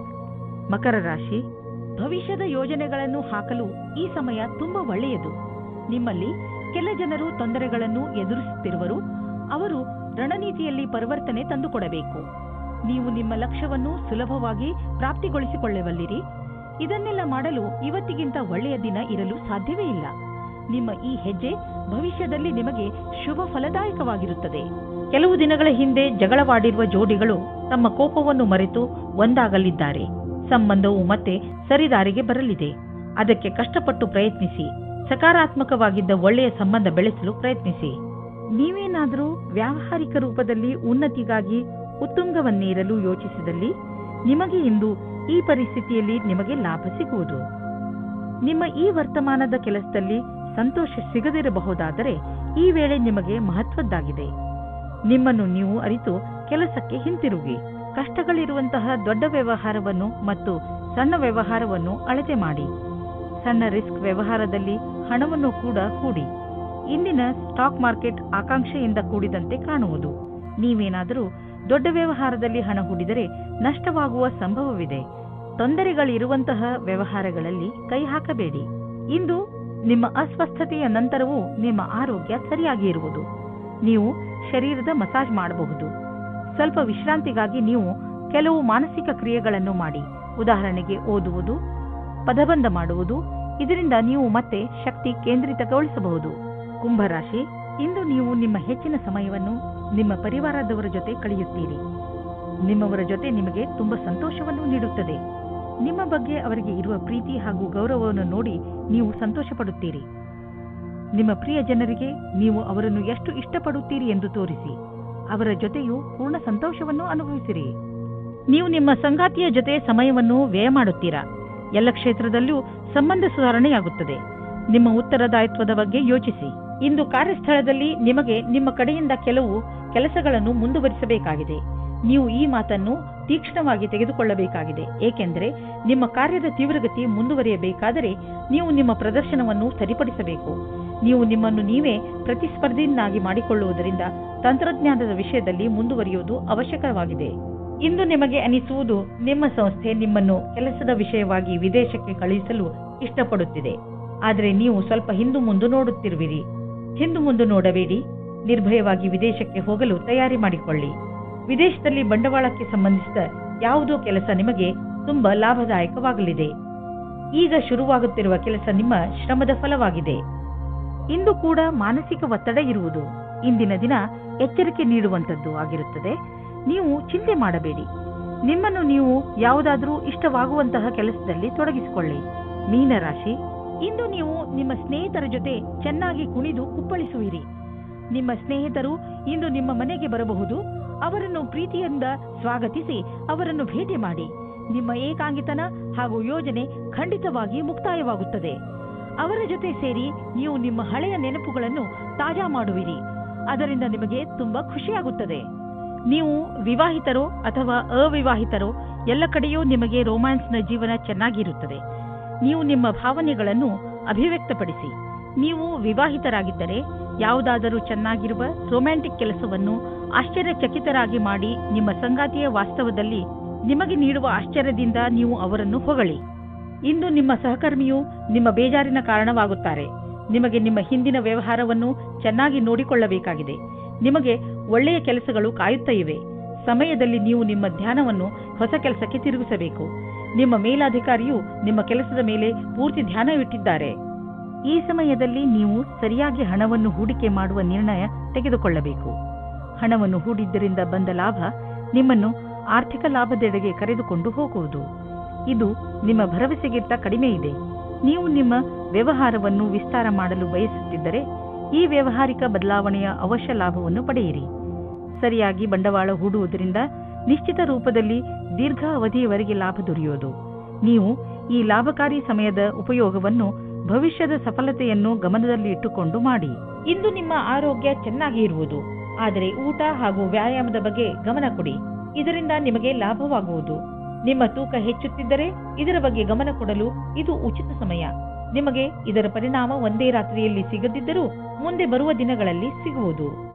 ಮಕರ ರಾಶಿ, ಭವಿಷ್ಯದ ಯೋಜನೆಗಳನ್ನು ಹಾಕಲು ಈ ಸಮಯ ತುಂಬಾ ಒಳ್ಳೆಯದು. ನಿಮ್ಮಲ್ಲಿ ಕೆಲ ಜನರು ತೊಂದರೆಗಳನ್ನು ಎದುರಿಸುತ್ತಿರುವರು. ಅವರು ರಣನೀತಿಯಲ್ಲಿ ಪರಿವರ್ತನೆ ತಂದುಕೊಡಬೇಕು. ನೀವು ನಿಮ್ಮ ಲಕ್ಷ್ಯವನ್ನು ಸುಲಭವಾಗಿ ಪ್ರಾಪ್ತಿಗೊಳಿಸಿಕೊಳ್ಳಬಲ್ಲಿರಿ. ಇದನ್ನೆಲ್ಲ ಮಾಡಲು ಇವತ್ತಿಗಿಂತ ಒಳ್ಳೆಯ ದಿನ ಇರಲು ಸಾಧ್ಯವೇ ಇಲ್ಲ. ನಿಮ್ಮ ಈ ಹೆಜ್ಜೆ ಭವಿಷ್ಯದಲ್ಲಿ ನಿಮಗೆ ಶುಭ ಫಲದಾಯಕವಾಗಿರುತ್ತದೆ. ಕೆಲವು ದಿನಗಳ ಹಿಂದೆ ಜಗಳವಾಡಿರುವ ಜೋಡಿಗಳು ತಮ್ಮ ಕೋಪವನ್ನು ಮರೆತು ಒಂದಾಗಲಿದ್ದಾರೆ. ಸಂಬಂಧವು ಮತ್ತೆ ಸರಿದಾರಿಗೆ ಬರಲಿದೆ. ಅದಕ್ಕೆ ಕಷ್ಟಪಟ್ಟು ಪ್ರಯತ್ನಿಸಿ. ಸಕಾರಾತ್ಮಕವಾಗಿದ್ದ ಒಳ್ಳೆಯ ಸಂಬಂಧ ಬೆಳೆಸಲು ಪ್ರಯತ್ನಿಸಿ. ನೀವೇನಾದರೂ ವ್ಯಾವಹಾರಿಕ ರೂಪದಲ್ಲಿ ಉನ್ನತಿಗಾಗಿ ಉತ್ತುಂಗವನ್ನೇರಲು ಯೋಚಿಸಿದಲ್ಲಿ ನಿಮಗೆ ಇಂದು ಈ ಪರಿಸ್ಥಿತಿಯಲ್ಲಿ ನಿಮಗೆ ಲಾಭ ಸಿಗುವುದು. ನಿಮ್ಮ ಈ ವರ್ತಮಾನದ ಕೆಲಸದಲ್ಲಿ ಸಂತೋಷ ಸಿಗದಿರಬಹುದಾದರೆ ಈ ವೇಳೆ ನಿಮಗೆ ಮಹತ್ವದ್ದಾಗಿದೆ. ನಿಮ್ಮನ್ನು ನೀವು ಅರಿತು ಕೆಲಸಕ್ಕೆ ಹಿಂತಿರುಗಿ. ಕಷ್ಟಗಳಿರುವಂತಹ ದೊಡ್ಡ ವ್ಯವಹಾರವನ್ನು ಮತ್ತು ಸಣ್ಣ ವ್ಯವಹಾರವನ್ನು ಅಳತೆ ಮಾಡಿ. ಸಣ್ಣ ರಿಸ್ಕ್ ವ್ಯವಹಾರದಲ್ಲಿ ಹಣವನ್ನು ಕೂಡ ಹೂಡಿ. ಇಂದಿನ ಸ್ಟಾಕ್ ಮಾರ್ಕೆಟ್ ಆಕಾಂಕ್ಷೆಯಿಂದ ಕೂಡಿದಂತೆ ಕಾಣುವುದು. ನೀವೇನಾದರೂ ದೊಡ್ಡ ವ್ಯವಹಾರದಲ್ಲಿ ಹಣ ಹೂಡಿದರೆ ನಷ್ಟವಾಗುವ ಸಂಭವವಿದೆ. ತೊಂದರೆಗಳಿರುವಂತಹ ವ್ಯವಹಾರಗಳಲ್ಲಿ ಕೈ ಹಾಕಬೇಡಿ. ಇಂದು ನಿಮ್ಮ ಅಸ್ವಸ್ಥತೆಯ ನಂತರವೂ ನಿಮ್ಮ ಆರೋಗ್ಯ ಸರಿಯಾಗಿ ಇರುವುದು. ನೀವು ಶರೀರದ ಮಸಾಜ್ ಮಾಡಬಹುದು. ಸ್ವಲ್ಪ ವಿಶ್ರಾಂತಿಗಾಗಿ ನೀವು ಕೆಲವು ಮಾನಸಿಕ ಕ್ರಿಯೆಗಳನ್ನು ಮಾಡಿ. ಉದಾಹರಣೆಗೆ ಓದುವುದು, ಪದಬಂಧ ಮಾಡುವುದು. ಇದರಿಂದ ನೀವು ಮತ್ತೆ ಶಕ್ತಿ ಕೇಂದ್ರಿತಗೊಳಿಸಬಹುದು. ಕುಂಭರಾಶಿ, ಇಂದು ನೀವು ನಿಮ್ಮ ಹೆಚ್ಚಿನ ಸಮಯವನ್ನು ನಿಮ್ಮ ಪರಿವಾರದವರ ಜೊತೆ ಕಳೆಯುತ್ತೀರಿ. ನಿಮ್ಮವರ ಜೊತೆ ನಿಮಗೆ ತುಂಬಾ ಸಂತೋಷವನ್ನು ನೀಡುತ್ತದೆ. ನಿಮ್ಮ ಬಗ್ಗೆ ಅವರಿಗೆ ಇರುವ ಪ್ರೀತಿ ಹಾಗೂ ಗೌರವವನ್ನು ನೋಡಿ ನೀವು ಸಂತೋಷ ಪಡುತ್ತೀರಿ. ನಿಮ್ಮ ಪ್ರಿಯ ಜನರಿಗೆ ನೀವು ಅವರನ್ನು ಎಷ್ಟು ಇಷ್ಟಪಡುತ್ತೀರಿ ಎಂದು ತೋರಿಸಿ. ಅವರ ಜೊತೆಯೂ ಪೂರ್ಣ ಸಂತೋಷವನ್ನು ಅನುಭವಿಸಿರಿ. ನೀವು ನಿಮ್ಮ ಸಂಗಾತಿಯ ಜೊತೆ ಸಮಯವನ್ನು ವ್ಯಯ ಮಾಡುತ್ತೀರಾ. ಎಲ್ಲ ಕ್ಷೇತ್ರದಲ್ಲೂ ಸಂಬಂಧ ಸುಧಾರಣೆಯಾಗುತ್ತದೆ. ನಿಮ್ಮ ಉತ್ತರದಾಯಿತ್ವದ ಬಗ್ಗೆ ಯೋಚಿಸಿ. ಇಂದು ಕಾರ್ಯಸ್ಥಳದಲ್ಲಿ ನಿಮಗೆ ನಿಮ್ಮ ಕಡೆಯಿಂದ ಕೆಲವು ಕೆಲಸಗಳನ್ನು ಮುಂದುವರಿಸಬೇಕಾಗಿದೆ. ನೀವು ಈ ಮಾತನ್ನು ತೀಕ್ಷ್ಣವಾಗಿ ತೆಗೆದುಕೊಳ್ಳಬೇಕಾಗಿದೆ. ಏಕೆಂದರೆ ನಿಮ್ಮ ಕಾರ್ಯದ ತೀವ್ರಗತಿ ಮುಂದುವರಿಯಬೇಕಾದರೆ ನೀವು ನಿಮ್ಮ ಪ್ರದರ್ಶನವನ್ನು ಸರಿಪಡಿಸಬೇಕು. ನೀವು ನಿಮ್ಮನ್ನು ನೀವೇ ಪ್ರತಿಸ್ಪರ್ಧಿಯನ್ನಾಗಿ ಮಾಡಿಕೊಳ್ಳುವುದರಿಂದ ತಂತ್ರಜ್ಞಾನದ ವಿಷಯದಲ್ಲಿ ಮುಂದುವರಿಯುವುದು ಅವಶ್ಯಕವಾಗಿದೆ. ಇಂದು ನಿಮಗೆ ಅನಿಸುವುದು ನಿಮ್ಮ ಸಂಸ್ಥೆ ನಿಮ್ಮನ್ನು ಕೆಲಸದ ವಿಷಯವಾಗಿ ವಿದೇಶಕ್ಕೆ ಕಳುಹಿಸಲು ಇಷ್ಟಪಡುತ್ತಿದೆ. ಆದರೆ ನೀವು ಸ್ವಲ್ಪ ಹಿಂದು ಮುಂದೆ ನೋಡುತ್ತಿರುವಿರಿ. ಹಿಂದು ಮುಂದೆ ನೋಡಬೇಡಿ. ನಿರ್ಭಯವಾಗಿ ವಿದೇಶಕ್ಕೆ ಹೋಗಲು ತಯಾರಿ ಮಾಡಿಕೊಳ್ಳಿ. ವಿದೇಶದಲ್ಲಿ ಬಂಡವಾಳಕ್ಕೆ ಸಂಬಂಧಿಸಿದ ಯಾವುದೋ ಕೆಲಸ ನಿಮಗೆ ತುಂಬಾ ಲಾಭದಾಯಕವಾಗಲಿದೆ. ಈಗ ಶುರುವಾಗುತ್ತಿರುವ ಕೆಲಸ ನಿಮ್ಮ ಶ್ರಮದ ಫಲವಾಗಿದೆ. ಇಂದು ಕೂಡ ಮಾನಸಿಕ ಒತ್ತಡ ಇರುವುದು. ಇಂದಿನ ದಿನ ಎಚ್ಚರಿಕೆ ನೀಡುವಂತದ್ದು ಆಗಿರುತ್ತದೆ. ನೀವು ಚಿಂತೆ ಮಾಡಬೇಡಿ. ನಿಮ್ಮನ್ನು ನೀವು ಯಾವುದಾದರೂ ಇಷ್ಟವಾಗುವಂತಹ ಕೆಲಸದಲ್ಲಿ ತೊಡಗಿಸಿಕೊಳ್ಳಿ. ಮೀನರಾಶಿ, ಇಂದು ನೀವು ನಿಮ್ಮ ಸ್ನೇಹಿತರ ಜೊತೆ ಚೆನ್ನಾಗಿ ಕುಣಿದು ಕುಪ್ಪಳಿಸುವಿರಿ. ನಿಮ್ಮ ಸ್ನೇಹಿತರು ಇಂದು ನಿಮ್ಮ ಮನೆಗೆ ಬರಬಹುದು. ಅವರನ್ನು ಪ್ರೀತಿಯಿಂದ ಸ್ವಾಗತಿಸಿ ಅವರನ್ನು ಭೇಟಿ ಮಾಡಿ. ನಿಮ್ಮ ಏಕಾಂಗಿತನ ಹಾಗೂ ಯೋಜನೆ ಖಂಡಿತವಾಗಿ ಮುಕ್ತಾಯವಾಗುತ್ತದೆ. ಅವರ ಜೊತೆ ಸೇರಿ ನೀವು ನಿಮ್ಮ ಹಳೆಯ ನೆನಪುಗಳನ್ನು ತಾಜಾ ಮಾಡುವಿರಿ. ಅದರಿಂದ ನಿಮಗೆ ತುಂಬಾ ಖುಷಿಯಾಗುತ್ತದೆ. ನೀವು ವಿವಾಹಿತರೋ ಅಥವಾ ಅವಿವಾಹಿತರೋ ಎಲ್ಲ ಕಡೆಯೂ ನಿಮಗೆ ರೋಮ್ಯಾನ್ಸ್ನ ಜೀವನ ಚೆನ್ನಾಗಿರುತ್ತದೆ. ನೀವು ನಿಮ್ಮ ಭಾವನೆಗಳನ್ನು ಅಭಿವ್ಯಕ್ತಪಡಿಸಿ. ನೀವು ವಿವಾಹಿತರಾಗಿದ್ದರೆ ಯಾವುದಾದರೂ ಚೆನ್ನಾಗಿರುವ ರೊಮ್ಯಾಂಟಿಕ್ ಕೆಲಸವನ್ನು ಆಶ್ಚರ್ಯಚಕಿತರಾಗಿ ಮಾಡಿ ನಿಮ್ಮ ಸಂಗಾತಿಯ ವಾಸ್ತವದಲ್ಲಿ ನಿಮಗೆ ನೀಡುವ ಆಶ್ಚರ್ಯದಿಂದ ನೀವು ಅವರನ್ನು ಹೊಗಳಿ. ಇಂದು ನಿಮ್ಮ ಸಹಕರ್ಮಿಯು ನಿಮ್ಮ ಬೇಜಾರಿನ ಕಾರಣವಾಗುತ್ತಾರೆ. ನಿಮಗೆ ನಿಮ್ಮ ಹಿಂದಿನ ವ್ಯವಹಾರವನ್ನು ಚೆನ್ನಾಗಿ ನೋಡಿಕೊಳ್ಳಬೇಕಾಗಿದೆ. ನಿಮಗೆ ಒಳ್ಳೆಯ ಕೆಲಸಗಳು ಕಾಯುತ್ತಾ ಇವೆ. ಸಮಯದಲ್ಲಿ ನೀವು ನಿಮ್ಮ ಧ್ಯಾನವನ್ನು ಹೊಸ ಕೆಲಸಕ್ಕೆ ತಿರುಗಿಸಬೇಕು. ನಿಮ್ಮ ಮೇಲಾಧಿಕಾರಿಯು ನಿಮ್ಮ ಕೆಲಸದ ಮೇಲೆ ಪೂರ್ತಿ ಧ್ಯಾನವಿಟ್ಟಿದ್ದಾರೆ. ಈ ಸಮಯದಲ್ಲಿ ನೀವು ಸರಿಯಾಗಿ ಹಣವನ್ನು ಹೂಡಿಕೆ ಮಾಡುವ ನಿರ್ಣಯ ತೆಗೆದುಕೊಳ್ಳಬೇಕು. ಹಣವನ್ನು ಹೂಡಿದ್ದರಿಂದ ಬಂದ ಲಾಭ ನಿಮ್ಮನ್ನು ಆರ್ಥಿಕ ಲಾಭದೆಡೆಗೆ ಕರೆದುಕೊಂಡು ಹೋಗುವುದು. ಇದು ನಿಮ್ಮ ಭರವಸೆಗಿಂತ ಕಡಿಮೆ ಇದೆ. ನೀವು ನಿಮ್ಮ ವ್ಯವಹಾರವನ್ನು ವಿಸ್ತಾರ ಮಾಡಲು ಬಯಸುತ್ತಿದ್ದರೆ ಈ ವ್ಯಾವಹಾರಿಕ ಬದಲಾವಣೆಯ ಅವಶ್ಯ ಲಾಭವನ್ನು ಪಡೆಯಿರಿ. ಸರಿಯಾಗಿ ಬಂಡವಾಳ ಹೂಡುವುದರಿಂದ ನಿಶ್ಚಿತ ರೂಪದಲ್ಲಿ ದೀರ್ಘ ಅವಧಿಯವರೆಗೆ ಲಾಭ ದೊರೆಯುವುದು. ನೀವು ಈ ಲಾಭಕಾರಿ ಸಮಯದ ಉಪಯೋಗವನ್ನು ಭವಿಷ್ಯದ ಸಫಲತೆಯನ್ನು ಗಮನದಲ್ಲಿ ಇಟ್ಟುಕೊಂಡು ಮಾಡಿ. ಇಂದು ನಿಮ್ಮ ಆರೋಗ್ಯ ಚೆನ್ನಾಗಿ ಇರುವುದು, ಆದರೆ ಊಟ ಹಾಗೂ ವ್ಯಾಯಾಮದ ಬಗ್ಗೆ ಗಮನ ಕೊಡಿ. ಇದರಿಂದ ನಿಮಗೆ ಲಾಭವಾಗುವುದು. ನಿಮ್ಮ ತೂಕ ಹೆಚ್ಚುತ್ತಿದ್ದರೆ ಇದರ ಬಗ್ಗೆ ಗಮನ ಕೊಡಲು ಇದು ಉಚಿತ ಸಮಯ. ನಿಮಗೆ ಇದರ ಪರಿಣಾಮ ಒಂದೇ ರಾತ್ರಿಯಲ್ಲಿ ಸಿಗದಿದ್ದರೂ ಮುಂದೆ ಬರುವ ದಿನಗಳಲ್ಲಿ ಸಿಗುವುದು.